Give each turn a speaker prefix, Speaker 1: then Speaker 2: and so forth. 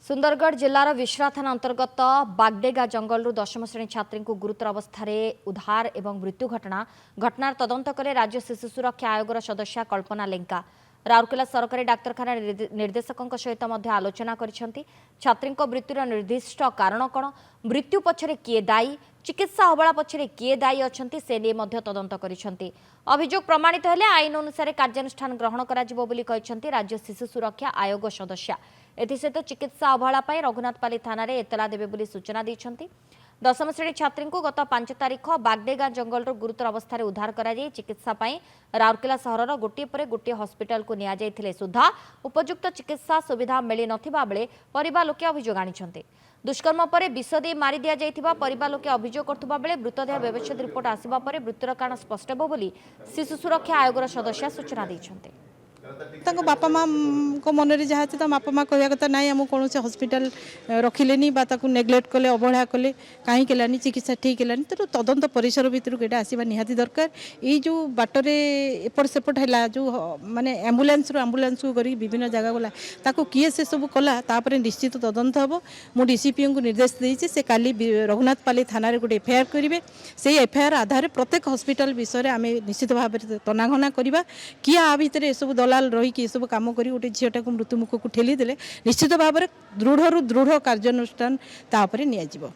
Speaker 1: सुंदरगढ़ जिलार विश्रा थाना अंतर्गत बागडेगा जंगल दशम श्रेणी छात्री को गुरुतर अवस्था उद्धार एवं मृत्यु घटनार तदंत कले राज्य शिशु सुरक्षा आयोगर सदस्या कल्पना लेंका राउरकेला सरकारी डाक्तरखाना निर्देशकों सहित आलोचना करिसेंती। छात्री मृत्युर निर्दिष्ट कारण कौन, मृत्यु पछरे किए दायी, चिकित्सा अवहेला पछरे किए दायी अछंती से लिए तदंत करिसेंती। अभियोग प्रमाणित हेले आईन अनुसार कार्यानुष्ठान ग्रहण कराजिबो बोली कहिसेंती राज्य शिशु सुरक्षा आयोग सदस्या। एसत चिकित्सा अवहेला रघुनाथपाली थाना एतला देवे बोली सूचना दी। दशम श्रेणी छात्री को गत 5 तारिख बागडेगा जंगल गुरुतर अवस्था उद्धार कर चिकित्सा राउरकेला सहर गोटे पर गोटे हस्पिटाल को नियाजाइथिले सुधा उपयुक्त चिकित्सा सुविधा मिली नथिबा बेले परिवार लोके अभियोग आनिछन्ते। दुष्कर्म पर विष दे मारी दिया जाइथिबा परिवार लोके अभियोग करथुबा बेले मृतदेह व्यवच्छेद रिपोर्ट आसिबा परे मृत्युर कारण स्पष्ट हेबो बोली शिशु सुरक्षा आयोगर सदस्य सूचना दैछन्ते।
Speaker 2: बापा माँ को मन में जहाँ थी बापा माँ कहवा कथा ना आम कौन से हस्पिटाल रखिले नेग्लेक्ट कले अवहेला कले कहीं केलानी चिकित्सा ठीक है तेणु तदंत परिसर भितर यहाँ आसवा निहाती दरकार। ये जो बाटर एपट सेपट है जो माने एम्बुलेंस को करी विभिन्न जगह गला ताको किए से सब कला तापर निश्चित तदंत हम मु डीसीपी को निर्देश देती से काली रघुनाथपाली थाना गोटे एफआईआर करेंगे। से एफआईआर आधार प्रत्येक हस्पिटाल विषय आम निश्चित भाव में तनाघना करवा किए आ भितर सब दलाल रही सब कम कर गोटे झीटा को मृत्युमुख को ठेली देले निश्चित भाव में दृढ़ कार्यानुष्ठान तापर नियाजिबो।